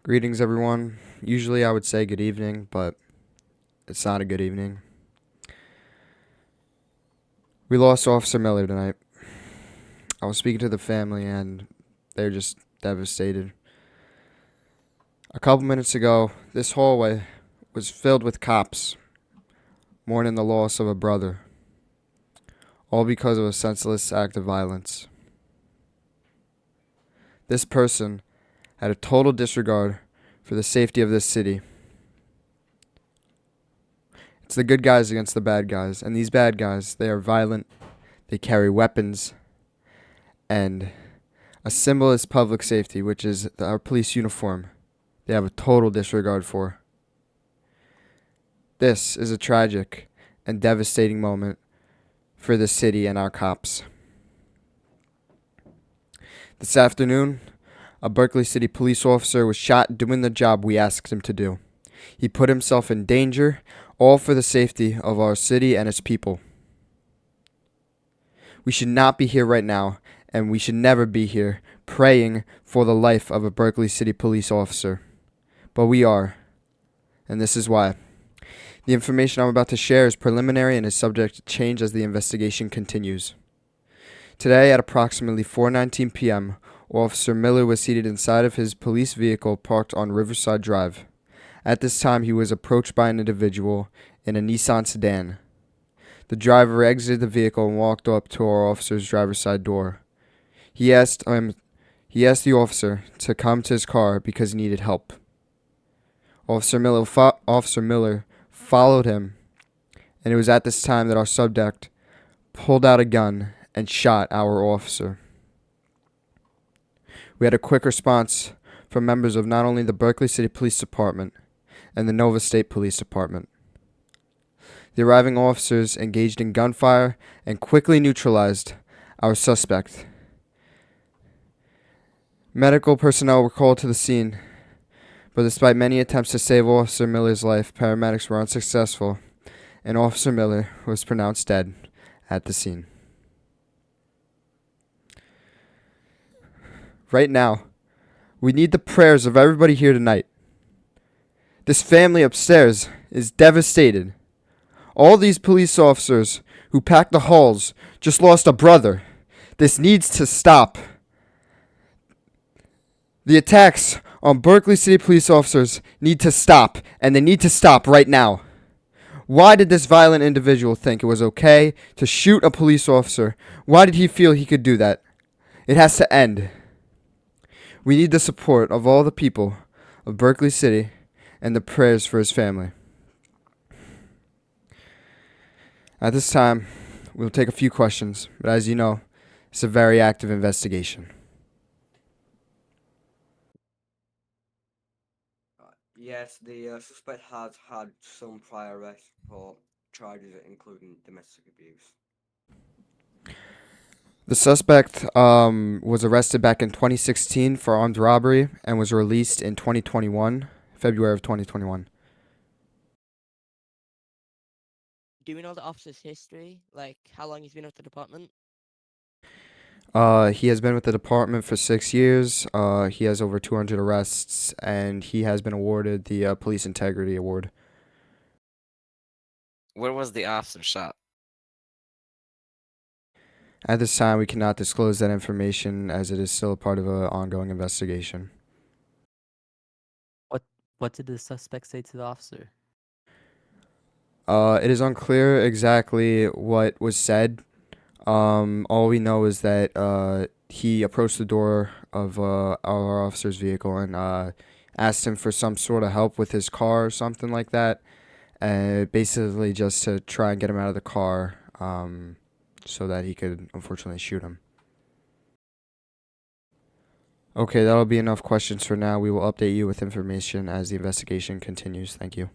Greetings, everyone. Usually I would say good evening, but it's not a good evening. We lost Officer Miller tonight. I was speaking to the family, and they're just devastated. A couple minutes ago, this hallway was filled with cops mourning the loss of a brother, all because of a senseless act of violence. This person had a total disregard for the safety of this city. It's the good guys against the bad guys, and these bad guys, they are violent, they carry weapons, and a symbol is public safety, which is our police uniform. They have a total disregard for. This is a tragic and devastating moment for the city and our cops. This afternoon, a Berkeley City police officer was shot doing the job we asked him to do. He put himself in danger, all for the safety of our city and its people. We should not be here right now, and we should never be here praying for the life of a Berkeley City police officer. But we are, and this is why. The information I'm about to share is preliminary and is subject to change as the investigation continues. Today at approximately 4:19 p.m., Officer Miller was seated inside of his police vehicle parked on Riverside Drive. At this time, he was approached by an individual in a Nissan sedan. The driver exited the vehicle and walked up to our officer's driver's side door. He asked the officer to come to his car because he needed help. Officer Miller followed him, and it was at this time that our subject pulled out a gun and shot our officer. We had a quick response from members of not only the Berkeley City Police Department and the Nova State Police Department. The arriving officers engaged in gunfire and quickly neutralized our suspect. Medical personnel were called to the scene, but despite many attempts to save Officer Miller's life, paramedics were unsuccessful, and Officer Miller was pronounced dead at the scene. Right now, we need the prayers of everybody here tonight. This family upstairs is devastated. All these police officers who packed the halls just lost a brother. This needs to stop. The attacks on Berkeley City police officers need to stop, and they need to stop right now. Why did this violent individual think it was okay to shoot a police officer? Why did he feel he could do that? It has to end. We need the support of all the people of Berkeley City and the prayers for his family. At this time, we'll take a few questions, but as you know, it's a very active investigation. Yes, the suspect has had some prior arrests for charges including domestic abuse. The suspect was arrested back in 2016 for armed robbery and was released in 2021, February of 2021. Do we know the officer's history? Like, how long he's been with the department? He has been with the department for 6 years. He has over 200 arrests, and he has been awarded the Police Integrity Award. Where was the officer shot? At this time, we cannot disclose that information as it is still a part of an ongoing investigation. What did the suspect say to the officer? It is unclear exactly what was said. All we know is that he approached the door of our officer's vehicle and asked him for some sort of help with his car or something like that. Basically just to try and get him out of the car so that he could unfortunately shoot him. Okay, that'll be enough questions for now. We will update you with information as the investigation continues. Thank you.